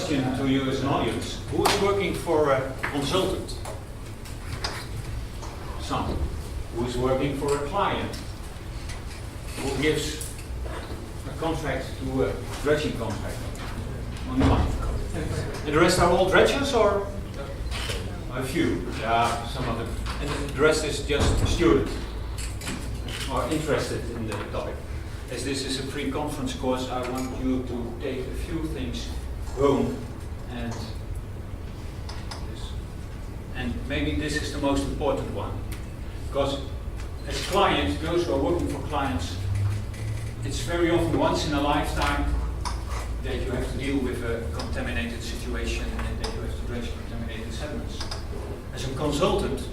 question to you as an audience. Who is working for a consultant? Some. Who is working for a client? Who gives a contract to a dredging contractor? Only one. And the rest are all dredgers, or a few? Yeah, some of them. And the rest is just students or interested in the topic. As this is a pre-conference course, I want you to take a few things home, and maybe this is the most important one, because as clients, those who are working for clients, it's very often once in a lifetime that you have to deal with a contaminated situation and that you have to dredge contaminated sediments. As a consultant,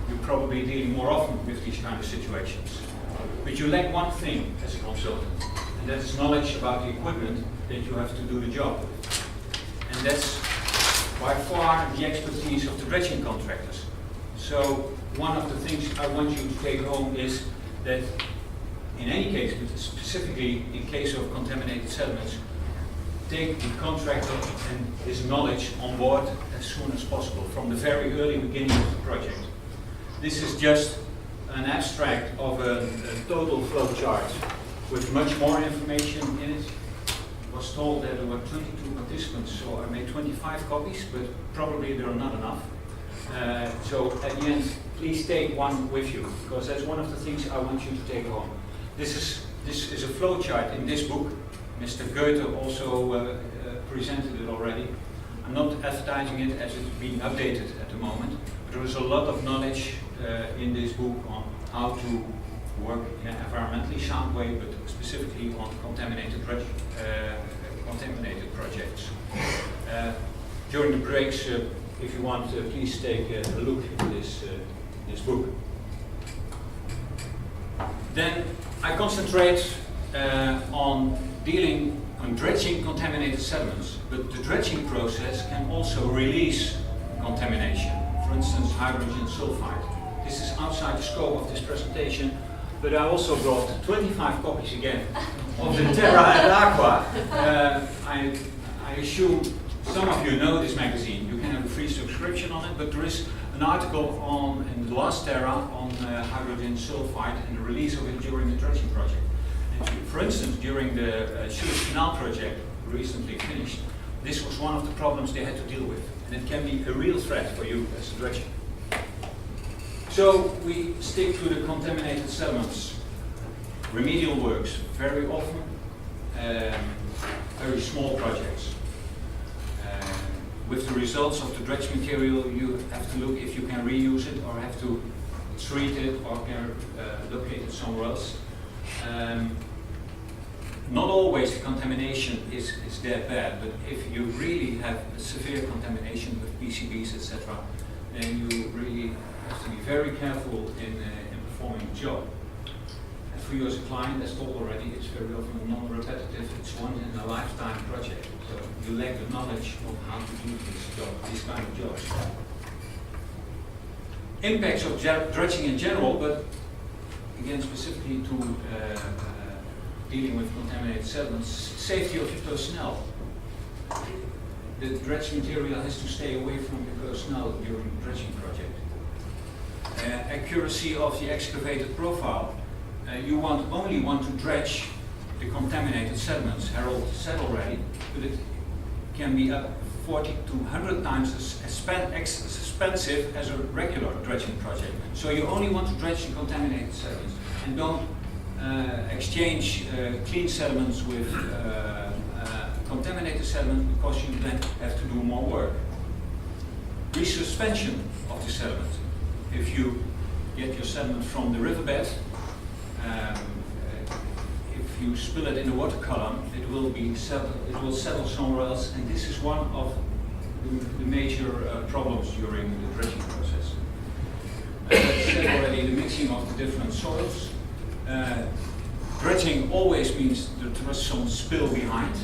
you're probably dealing more often with these kind of situations. But you lack one thing as a consultant, and that is knowledge about the equipment that you have to do the job with. And that's by far the expertise of the dredging contractors. So one of the things I want you to take home is that in any case, but specifically in case of contaminated sediments, take the contractor and his knowledge on board as soon as possible, from the very early beginning of the project. This is just an abstract of a total flow chart with much more information in it. I was told that there were 22 participants, so I made 25 copies, but probably there are not enough. So at the end, please take one with you, because that's one of the things I want you to take home. This is a flow chart in this book. Mr. Goethe also presented it already. I'm not advertising it as it's being updated at the moment, but there is a lot of knowledge in this book on how to work in an environmentally sound way, but specifically on contaminated projects. During the breaks, if you want, please take a look at this book. Then I concentrate on dealing on dredging contaminated sediments, but the dredging process can also release contamination. For instance, hydrogen sulfide. This is outside the scope of this presentation, but I also brought 25 copies again of the Terra and Aqua. I assume some of you know this magazine. You can have a free subscription on it, but there is an article in the last Terra on hydrogen sulfide and the release of it during the dredging project. And for instance, during the Suez Canal project, recently finished, this was one of the problems they had to deal with, and it can be a real threat for you as a dredger. So we stick to the contaminated sediments. Remedial works, very often very small projects. With the results of the dredge material, you have to look if you can reuse it or have to treat it or can locate it somewhere else. Not always the contamination is that bad, but if you really have a severe contamination with PCBs, etc., then you really have to be very careful in performing the job. And for you as a client, as told already, it's very often non-repetitive, it's one in a lifetime project. So you lack the knowledge of how to do these kind of jobs. Impacts of dredging in general, but again specifically to dealing with contaminated sediments, safety of the personnel. The dredge material has to stay away from the personnel during the dredging project. Accuracy of the excavated profile. You only want to dredge the contaminated sediments. Harold said already, but it can be up 40 to 100 times as expensive as a regular dredging project. So you only want to dredge the contaminated sediments, and don't exchange clean sediments with contaminated sediments, because you then have to do more work. Resuspension of the sediment. If you get your sediment from the riverbed, if you spill it in the water column, it will settle somewhere else, and this is one of the major problems during the dredging process. As I said already, the mixing of the different soils. Dredging always means that there is some spill behind,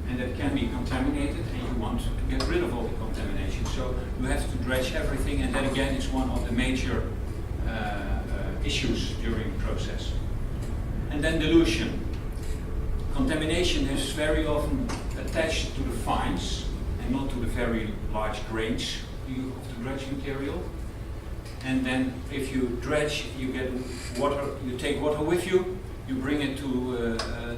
and that can be contaminated, and you want to get rid of all the contamination. So you have to dredge everything, and that again is one of the major issues during the process. And then dilution. Contamination is very often a attached to the fines and not to the very large grains of the dredge material. And then if you dredge, you get water, you take water with you, you bring it to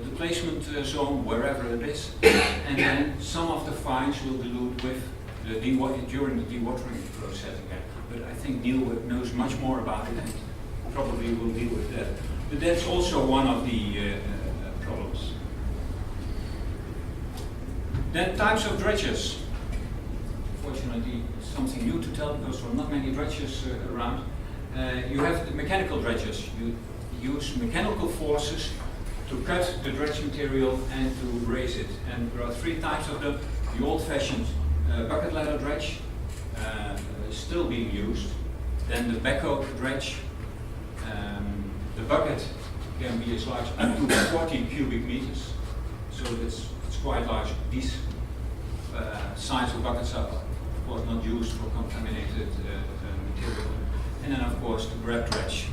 the placement zone, wherever it is, and then some of the fines will dilute with the during the dewatering process again. But I think Neil knows much more about it and probably will deal with that. But that's also one of the problems. Then types of dredges. Fortunately, something new to tell because there are not many dredges around. You have the mechanical dredges. You use mechanical forces to cut the dredge material and to raise it. And there are three types of them. The old-fashioned bucket ladder dredge is still being used. Then the backhoe dredge. The bucket can be as large up to 40 cubic meters. So it's quite large. These size of buckets are of course not used for contaminated material. And then of course the grab dredge.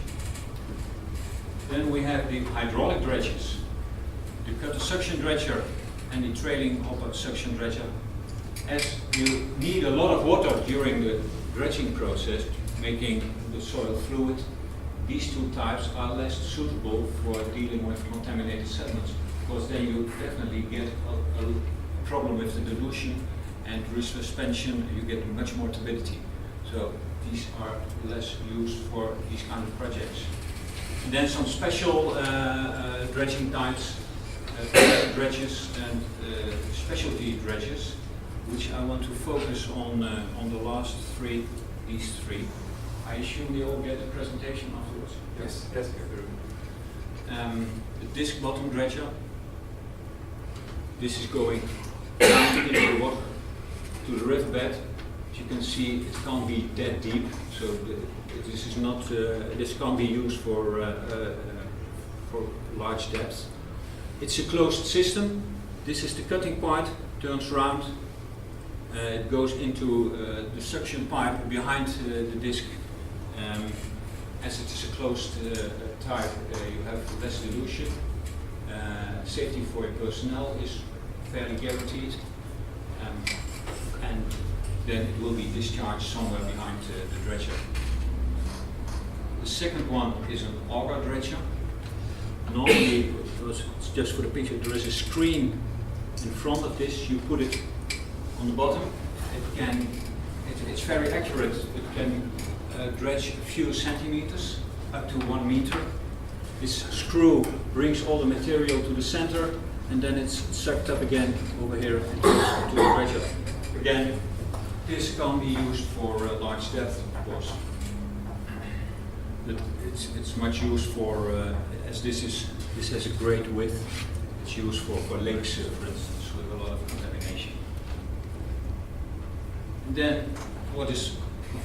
Then we have the hydraulic dredges. The cutter suction dredger and the trailing hopper suction dredger. As you need a lot of water during the dredging process, making the soil fluid, these two types are less suitable for dealing with contaminated sediments, because then you definitely get a problem with the dilution and resuspension, you get much more turbidity. So these are less used for these kind of projects. And then some special dredging types, dredges and specialty dredges, which I want to focus on the last three, these three. I assume you all get the presentation afterwards? Yes, yes, the disc bottom dredger. This is going down into the water to the riverbed. As you can see, it can't be that deep, so this is not. This can't be used for large depths. It's a closed system. This is the cutting part. Turns round. It goes into the suction pipe behind the disc. As it is a closed type, you have less dilution. Safety for your personnel is fairly guaranteed. And then it will be discharged somewhere behind the dredger. The second one is an auger dredger. Normally, it's just for the picture, there is a screen in front of this. You put it on the bottom. It's very accurate. It can dredge a few centimeters, up to 1 meter. This screw brings all the material to the center, and then it's sucked up again over here to the dredger. Again, this can be used for large depth, of course. But it's much used for, as this has a great width, it's used for lakes, for instance, with a lot of contamination. And then, what is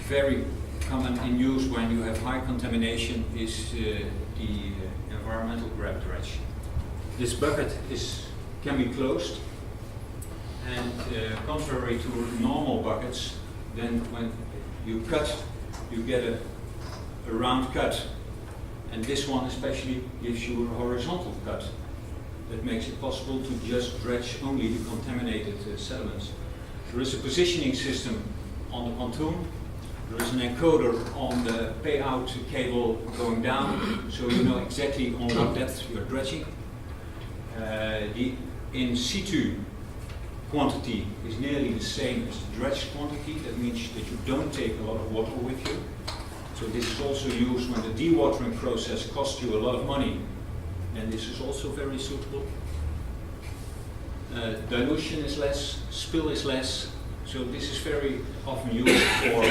very common in use when you have high contamination is the environmental grab dredge. This bucket can be closed, and contrary to normal buckets, then when you cut, you get a round cut, and this one especially gives you a horizontal cut. That makes it possible to just dredge only the contaminated sediments. There is a positioning system on the pontoon. There is an encoder on the payout cable going down, so you know exactly on what depth you are dredging. The in situ quantity is nearly the same as the dredge quantity. That means that you don't take a lot of water with you. So this is also used when the dewatering process costs you a lot of money, and this is also very suitable. Dilution is less, spill is less, so this is very often used for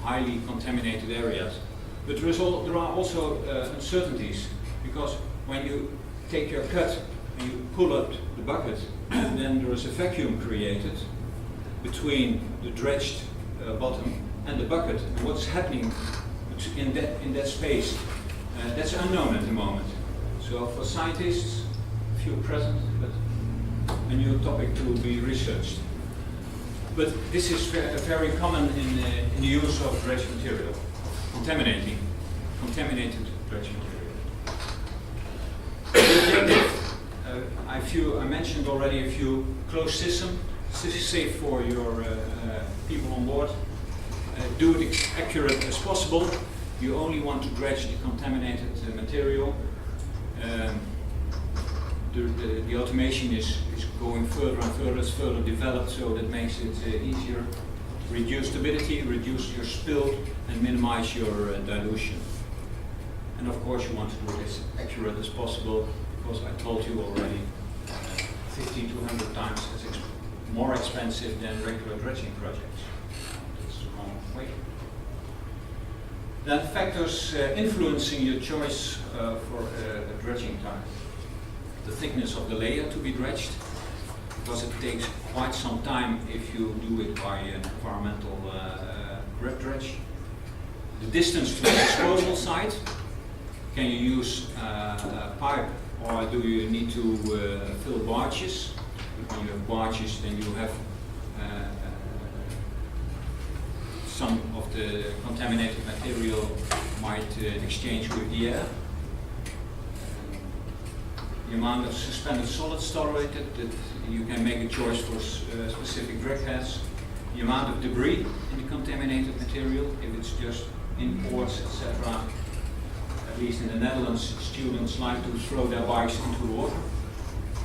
highly contaminated areas. But there are also uncertainties, because when you take your cut and you pull up the bucket, and then there is a vacuum created between the dredged bottom and the bucket. And what's happening in that space, that's unknown at the moment. So for scientists, few present, but a new topic to be researched. But this is very common in the use of dredge material, contaminated dredge material. The objective I mentioned already a few closed system, safe for your people on board. Do it as accurate as possible. You only want to dredge the contaminated material. The automation is going further and further, it's further developed, so that makes it easier. Reduce turbidity, reduce your spill, and minimize your dilution. And of course you want to do it as accurate as possible, because I told you already, 50 to 100 times more expensive than regular dredging projects. That's the wrong way. Then factors influencing your choice for a dredging type. The thickness of the layer to be dredged, because it takes quite some time if you do it by an environmental grip dredge. The distance to the disposal site. Can you use a pipe, or do you need to fill barges? When you have barges, then you have some of the contaminated material might exchange with the air. The amount of suspended solids tolerated, that you can make a choice for specific drag heads. The amount of debris in the contaminated material, if it's just imports, etc. At least in the Netherlands, students like to throw their bikes into the water,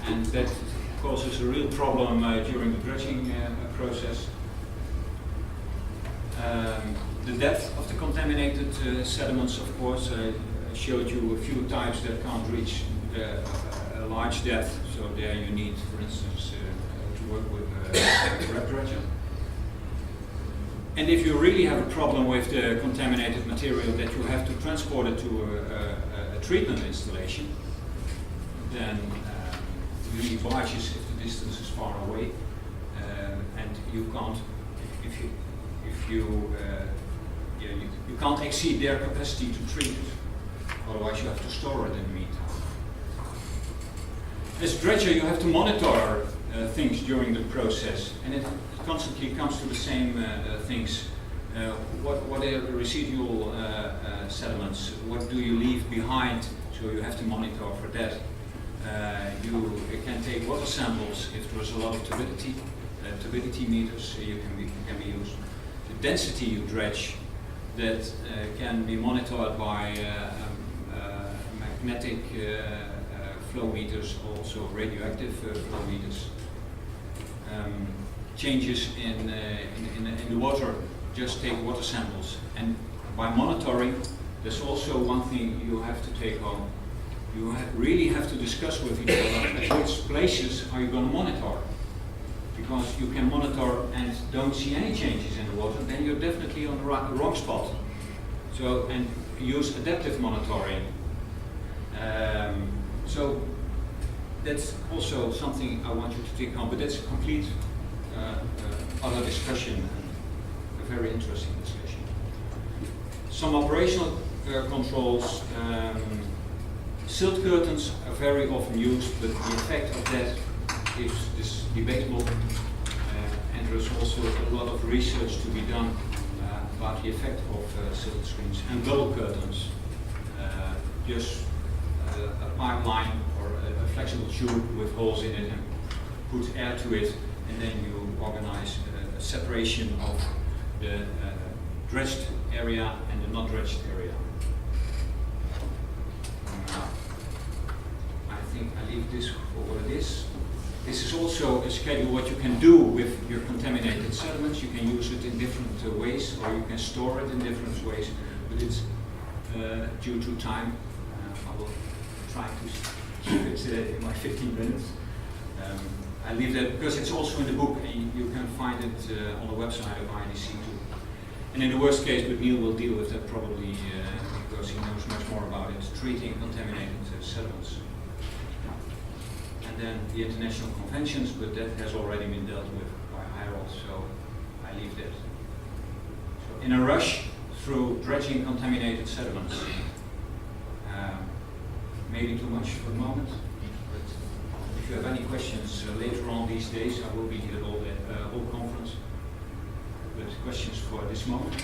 and that causes a real problem during the dredging process. The depth of the contaminated sediments, of course. I showed you a few types that can't reach a large depth, so there you need, for instance, to work with a grab dredger. And if you really have a problem with the contaminated material that you have to transport it to a treatment installation, then you need barges if the distance is far away, and you can't, you can't exceed their capacity to treat it. Otherwise, you have to store it in the meantime. As a dredger, you have to monitor things during the process, and it constantly comes to the same things. What are the residual sediments? What do you leave behind? So you have to monitor for that. You can take water samples if there's a lot of turbidity. Turbidity meters can be used. The density you dredge, that can be monitored by magnetic flow meters, also radioactive flow meters. Changes in the water, just take water samples. And by monitoring, there's also one thing you have to take home. You really have to discuss with each other at which places are you going to monitor. Because you can monitor and don't see any changes in the water, then you're definitely on the wrong spot. So, and use adaptive monitoring. So that's also something I want you to take home, but that's a complete other discussion, and a very interesting discussion. Some operational controls. Silt curtains are very often used, but the effect of that is debatable, and there's also a lot of research to be done about the effect of silt screens. And bubble curtains, just a pipeline or a flexible tube with holes in it, and put air to it, and then you organize a separation of the dredged area and the not dredged area. I think I leave this for what it is. This is also a schedule what you can do with your contaminated sediments. You can use it in different ways, or you can store it in different ways, but it's due to time. I will try to keep it in my 15 minutes. I leave that because it's also in the book, and you can find it on the website of INEC too. And in the worst case, but Neil will deal with that probably because he knows much more about it, treating contaminated sediments. And then the international conventions, but that has already been dealt with by Harold, so I leave that. So in a rush through dredging contaminated sediments. Maybe too much for the moment, but if you have any questions later on these days, I will be here at the whole conference. But questions for this moment?